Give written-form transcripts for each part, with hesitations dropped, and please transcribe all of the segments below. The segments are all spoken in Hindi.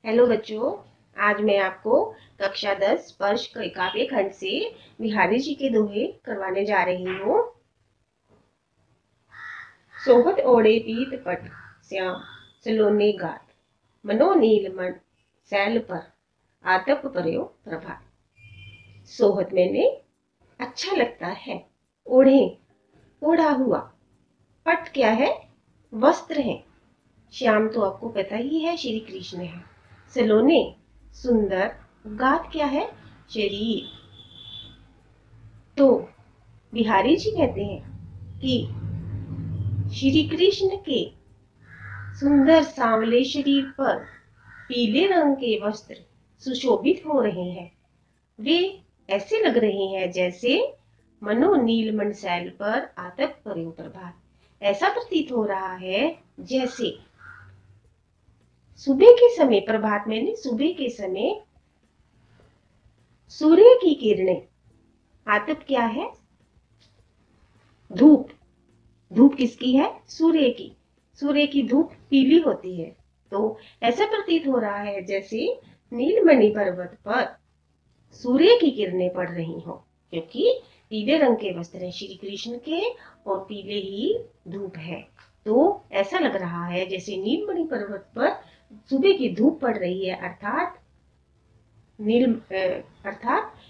हेलो बच्चों। आज मैं आपको कक्षा 10 स्पर्श काव्य खंड से बिहारी जी के दोहे करवाने जा रही हूँ। सोहत ओढ़े पीत पट श्याम सलोने गात मनो नील मन सैल पर आतप पर्यो प्रभात। सोहत मैंने अच्छा लगता है, ओढ़े ओढ़ा हुआ, पट क्या है? वस्त्र है। श्याम तो आपको पता ही है श्री कृष्ण है। सलोने सुंदर, गात क्या है? शरीर। तो बिहारी जी कहते हैं कि श्री कृष्ण के सुंदर सांवले शरीर पर पीले रंग के वस्त्र सुशोभित हो रहे हैं। वे ऐसे लग रहे हैं जैसे मनो नीलमण सैल पर आतप पर्यो प्रभात। ऐसा प्रतीत हो रहा है जैसे सुबह के समय, प्रभात में सुबह के समय सूर्य की किरणें। आतप क्या है? धूप। धूप किसकी है? सूर्य की। सूर्य की धूप पीली होती है, तो ऐसा प्रतीत हो रहा है जैसे नीलमणि पर्वत पर सूर्य की किरणें पड़ रही हो, क्योंकि पीले रंग के वस्त्र हैं श्री कृष्ण के और पीले ही धूप है। तो ऐसा लग रहा है जैसे नीलमणि पर्वत पर सुबह की धूप पड़ रही है, अर्थात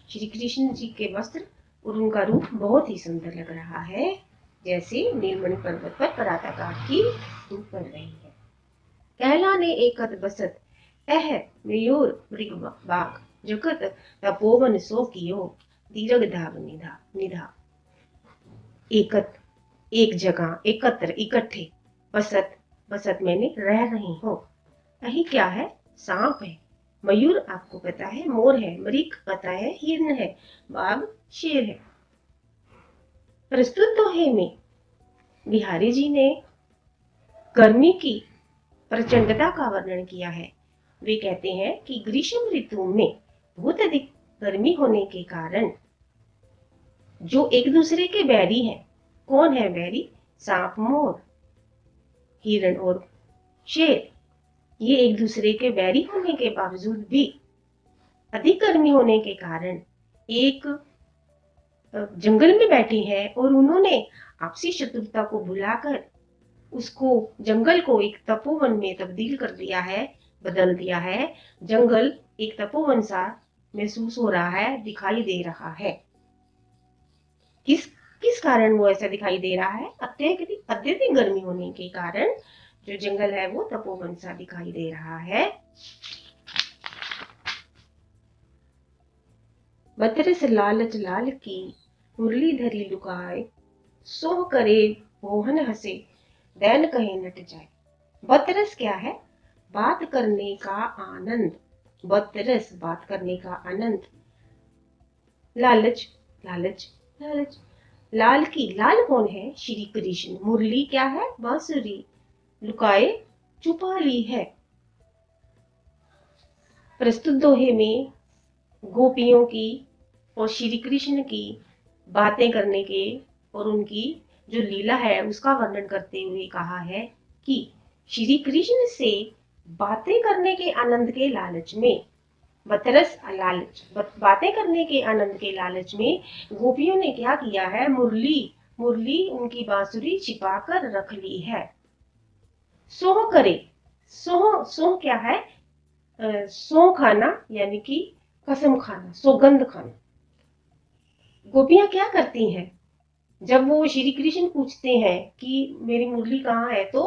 श्री कृष्ण जी के वस्त्र और उनका रूप बहुत ही सुंदर लग रहा है, जैसे नीलमणि पर्वत पर प्रातःकाल की धूप पड़ रही है। कहलाने एकत बसत एह मयूर मृग बाग जगत तपोवन सो कियो दीर्घ धाग निधा निधा। एकत एक जगह, एकत्र इकट्ठे, बसत बसत मैंने रह रही हूँ। अही क्या है? सांप है। मयूर आपको पता है मोर है, मृग पता है हिरण है, बाघ शेर है। प्रस्तुत दोहे में बिहारी जी ने गर्मी की प्रचंडता का वर्णन किया है। वे कहते हैं कि ग्रीष्म ऋतु में बहुत अधिक गर्मी होने के कारण जो एक दूसरे के बैरी हैं, कौन है बैरी? सांप, मोर, हिरण और शेर। ये एक दूसरे के बैरी होने के बावजूद भी अधिक गर्मी होने के कारण एक जंगल में बैठे हैं और उन्होंने आपसी शत्रुता को भुलाकर उसको, जंगल को एक तपोवन में तब्दील कर दिया है, बदल दिया है। जंगल एक तपोवन सा महसूस हो रहा है, दिखाई दे रहा है। किस किस कारण वो ऐसा दिखाई दे रहा है? अत्यधिक गर्मी होने के कारण जो जंगल है वो तपोवन सा दिखाई दे रहा है। बतरस लालच लाल की मुरली धरी लुकाए सोह करे मोहन हंसे दैन कहे नट जाए। बतरस क्या है? बात करने का आनंद। बतरस बात करने का आनंद। लालच लालच लालच। लाल की, लाल कौन है? श्री कृष्ण। मुरली क्या है? बांसुरी। लुकाए छुपा ली है। प्रस्तुत दोहे में गोपियों की और श्री कृष्ण की बातें करने के और उनकी जो लीला है उसका वर्णन करते हुए कहा है कि श्री कृष्ण से बातें करने के आनंद के लालच में, बतरस लालच, बातें करने के आनंद के लालच में गोपियों ने क्या किया है? मुरली मुरली उनकी बांसुरी छिपा कर रख ली है। सोह करे, सोह सोह क्या है? सौ खाना, यानी कि कसम खाना, सौगंध खाना। गोपियां क्या करती हैं जब वो श्री कृष्ण पूछते हैं कि मेरी मुरली कहाँ है, तो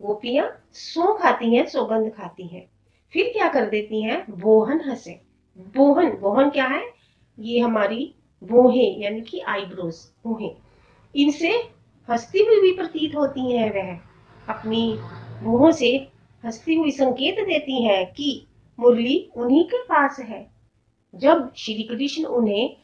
गोपियां सौ खाती हैं, सौगंध खाती हैं। फिर क्या कर देती हैं? बोहन हंसे। बोहन, बोहन क्या है? ये हमारी भौहें, यानी कि आईब्रोज, भौहें। इनसे हंसती हुई भी प्रतीत होती हैं। वह अपनी भौहों से हंसती हुई संकेत देती हैं कि मुरली उन्हीं के पास है। जब श्री कृष्ण उन्हें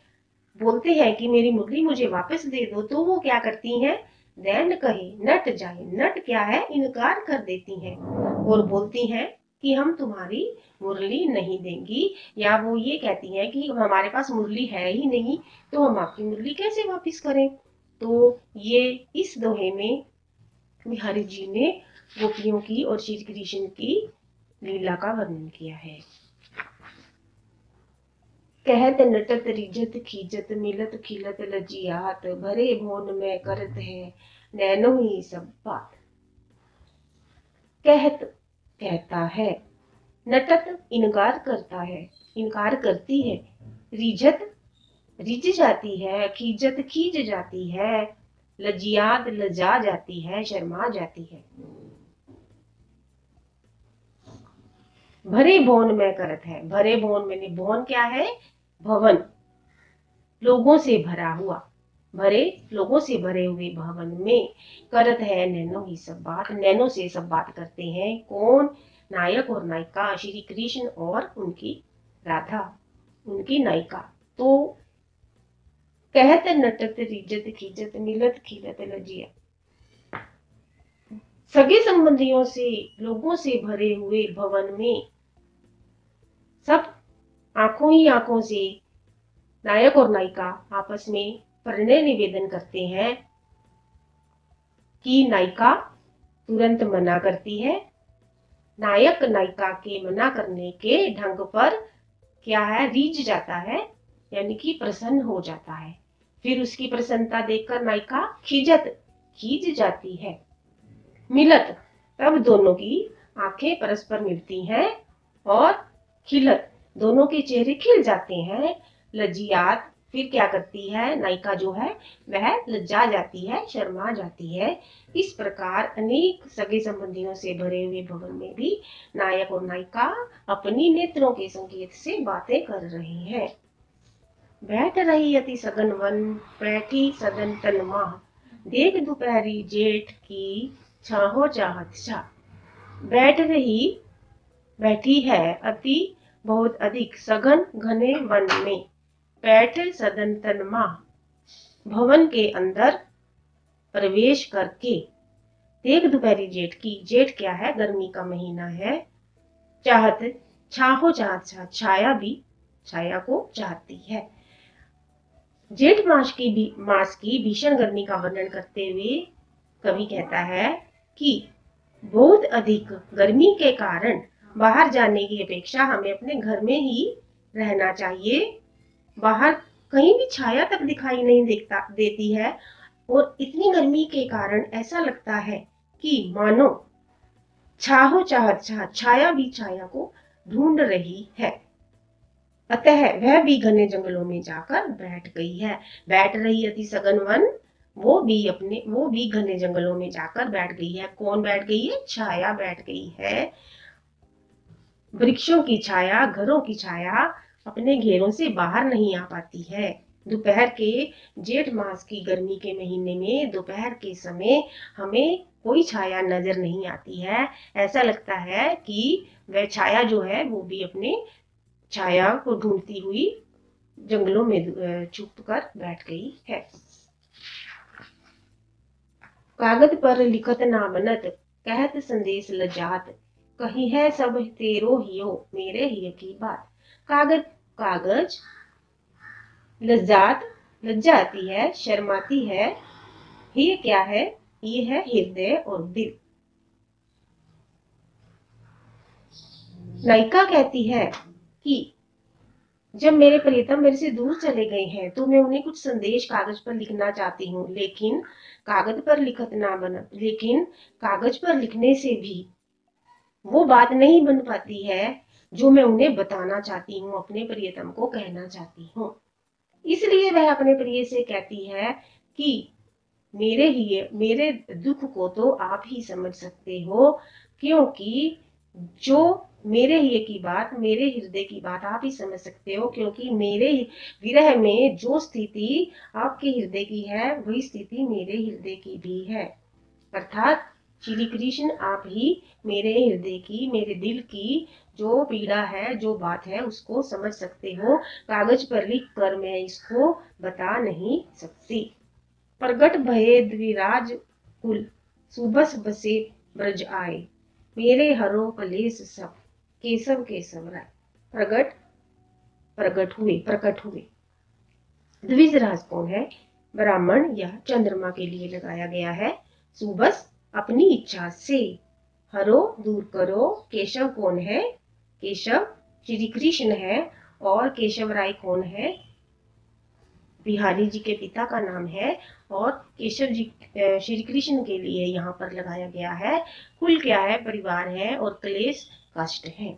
बोलते हैं कि मेरी मुरली मुझे वापस दे दो, तो वो क्या करती हैं? दैन कहे नट जाए। नट क्या है? इनकार कर देती हैं और बोलती हैं कि हम तुम्हारी मुरली नहीं देंगी, या वो ये कहती हैं कि हमारे पास मुरली है ही नहीं, तो हम आपकी मुरली कैसे वापस करें। तो ये इस दोहे में बिहारी जी ने गोपियों की और श्री कृष्ण की लीला का वर्णन किया है। कहत नटत रिझत खीजत मिलत खिलत लजियात भरे भोन में करत है नैनो ही सब बात। कहत कहता है, नटत इनकार करता है, इनकार करती है, रिझत रिझ जाती है, खीजत खींच जाती है, लजियात लजा जाती है, शर्मा जाती है। भरे भवन में करत है, भरे भवन में, भवन क्या है? भवन, लोगों से भरा हुआ, भरे लोगों से भरे हुए भवन में करत है नैनो ही सब बात। नैनो से सब बात करते हैं। कौन? नायक और नायिका, श्री कृष्ण और उनकी राधा, उनकी नायिका। तो कहत नटत रिझत खीजत मिलत खिलत लजिया, सगे संबंधियों से, लोगों से भरे हुए भवन में सब आंखों ही आंखों से नायक और नायिका आपस में प्रणय निवेदन करते हैं कि नायिका तुरंत मना करती है। नायक नायिका के मना करने के ढंग पर क्या है? रीझ जाता है, यानी कि प्रसन्न हो जाता है। फिर उसकी प्रसन्नता देखकर नायिका खींच जाती है। मिलत, तब दोनों की आंखें परस्पर मिलती हैं और खिलत, दोनों के चेहरे खिल जाते हैं। लजियात, फिर क्या करती है नायिका जो है वह लज्जा जाती है, शर्मा जाती है। इस प्रकार अनेक सगे संबंधियों से भरे हुए भवन में भी नायक और नायिका अपनी नेत्रों के संकेत से बातें कर रहे हैं। बैठ रही अति सघन वन, बैठी सदन तन माह, देख दोपहरी जेठ की छाहो चाहत छा। बैठी है अति बहुत अधिक सघन घने वन में, बैठ सदन तन माह, भवन के अंदर प्रवेश करके, देख दोपहरी जेठ की, जेठ क्या है? गर्मी का महीना है। चाहत छाहो चाहत छा, छाया भी छाया को चाहती है। जेठ मास की भीषण गर्मी का वर्णन करते हुए कवि कहता है कि बहुत अधिक गर्मी के कारण बाहर जाने की अपेक्षा हमें अपने घर में ही रहना चाहिए। बाहर कहीं भी छाया तक दिखाई नहीं देती है और इतनी गर्मी के कारण ऐसा लगता है कि मानो छाहो चाहत छा, छाया भी छाया को ढूंढ रही है। अतः वह भी घने जंगलों में जाकर बैठ गई है। बैठ रही अति सघन वन, वो भी घने जंगलों में जाकर बैठ गई है। कौन बैठ गई है? छाया बैठ गई है। वृक्षों की छाया, घरों की छाया अपने घेरों से बाहर नहीं आ पाती है। दोपहर के, जेठ मास की गर्मी के महीने में दोपहर के समय हमें कोई छाया नजर नहीं आती है। ऐसा लगता है कि वह छाया जो है वो भी अपने छाया को ढूंढती हुई जंगलों में छुप कर बैठ गई है। कागज पर लिखत ना बनत, कहत संदेश लजात, कही है सब तेरो हियो मेरे हिय की बात। कागज लज्जाती है, शर्माती है। ये क्या है? ये है हृदय और दिल। नायिका कहती है कि जब मेरे प्रियतम मेरे से दूर चले गए हैं तो मैं उन्हें कुछ संदेश कागज पर लिखना चाहती हूँ, लेकिन कागज पर लिखने से भी वो बात नहीं बन पाती है जो मैं उन्हें बताना चाहती हूँ, अपने प्रियतम को कहना चाहती हूँ। इसलिए वह अपने प्रिय से कहती है कि मेरे दुख को तो आप ही समझ सकते हो, क्योंकि जो मेरे हृदय की बात आप ही समझ सकते हो, क्योंकि मेरे विरह में जो स्थिति आपके हृदय की है वही स्थिति मेरे हृदय की भी है। अर्थात श्री कृष्ण आप ही मेरे हृदय की, मेरे दिल की जो पीड़ा है, जो बात है उसको समझ सकते हो। कागज पर लिख कर मैं इसको बता नहीं सकती। प्रगट भये द्विराज कुल, सुबस बसे ब्रज आए, मेरे हरो कलेश सब केशव राय। प्रकट हुए। द्विजराज कौन है? ब्राह्मण या चंद्रमा के लिए लगाया गया है। सुबस अपनी इच्छा से, हरो दूर करो। केशव कौन है? केशव श्री कृष्ण है। और केशव राय कौन है? बिहारी जी के पिता का नाम है। और केशव जी श्री कृष्ण के लिए यहाँ पर लगाया गया है। कुल क्या है? परिवार है। और क्लेश कष्ट है।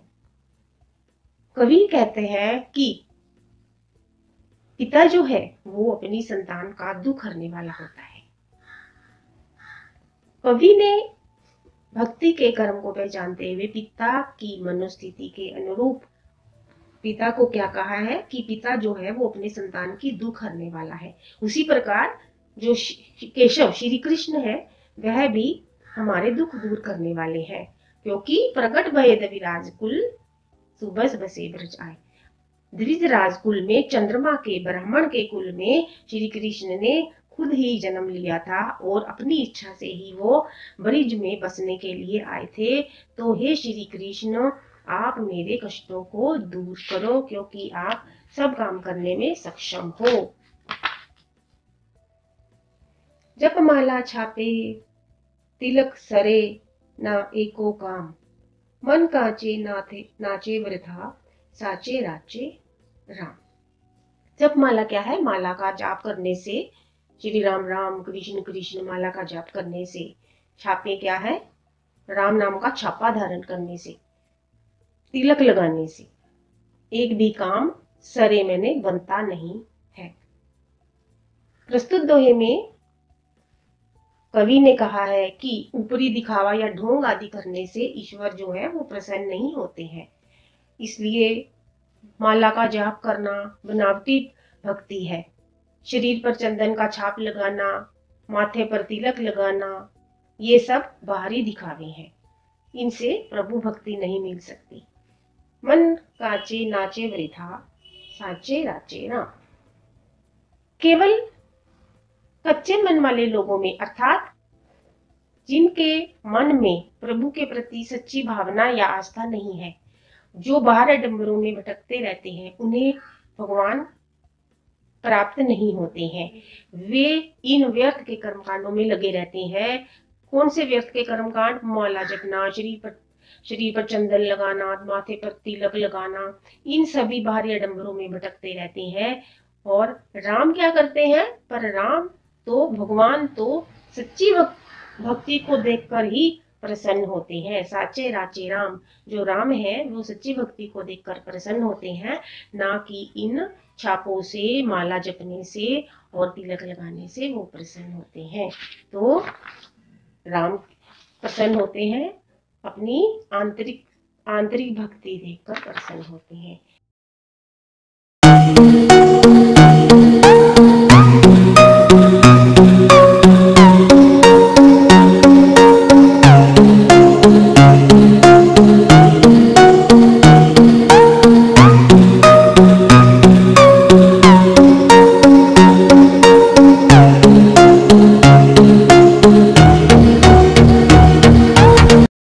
कवि कहते हैं कि पिता जो है वो अपनी संतान का दुख हरने वाला होता है। कवि ने भक्ति के कर्म को पहचानते हुए पिता की मनोस्थिति के अनुरूप पिता को क्या कहा है कि पिता जो है वो अपने संतान की दुख हरने वाला है। उसी प्रकार जो केशव श्री कृष्ण है वह भी हमारे दुख दूर करने वाले हैं, क्योंकि प्रकट भय द्विराज कुल सुबह बसे ब्रज आए। द्विज राजकुल में चंद्रमा के ब्राह्मण के कुल में श्री कृष्ण ने खुद ही जन्म लिया था और अपनी इच्छा से ही वो ब्रिज में बसने के लिए आए थे। तो हे श्री कृष्ण, आप मेरे कष्टों को दूर करो, क्योंकि आप सब काम करने में सक्षम हो। जपमाला छापे तिलक सरे ना एको काम, मन काचे नाचे वृथा साचे राचे राम। जपमाला क्या है? माला का जाप करने से, श्री राम राम कृष्ण कृष्ण माला का जाप करने से। छापे क्या है? राम नाम का छापा धारण करने से, तिलक लगाने से एक भी काम सरे मैंने बनता नहीं है। प्रस्तुत दोहे में कवि ने कहा है कि ऊपरी दिखावा या ढोंग आदि करने से ईश्वर जो है वो प्रसन्न नहीं होते हैं। इसलिए माला का जाप करना बनावटी भक्ति है। शरीर पर चंदन का छाप लगाना, माथे पर तिलक लगाना, ये सब बाहरी दिखावे हैं। इनसे प्रभु भक्ति नहीं मिल सकती। मन काचे नाचे वृथा साचे राचे राम। केवल कच्चे मन वाले लोगों में, अर्थात जिनके मन में प्रभु के प्रति सच्ची भावना या आस्था नहीं है, जो बाहर डंबरों में भटकते रहते हैं, उन्हें भगवान प्राप्त नहीं होते हैं। वे इन व्यर्थ के कर्मकांडों में लगे रहते हैं। कौन से व्यर्थ के कर्मकांड? माला जपना, शरीर पर चंदन लगाना, माथे पर तिलक लगाना, इन सभी बाहरी आडंबरों में भटकते रहते हैं। और राम क्या करते हैं? पर राम तो, भगवान तो सच्ची भक्ति को देखकर ही प्रसन्न होते हैं। साचे राचे राम, जो राम है वो सच्ची भक्ति को देखकर प्रसन्न होते हैं, ना कि इन छापों से, माला जपने से और तिलक लगाने से वो प्रसन्न होते हैं। तो राम प्रसन्न होते हैं, अपनी आंतरिक भक्ति देखकर प्रसन्न होते हैं।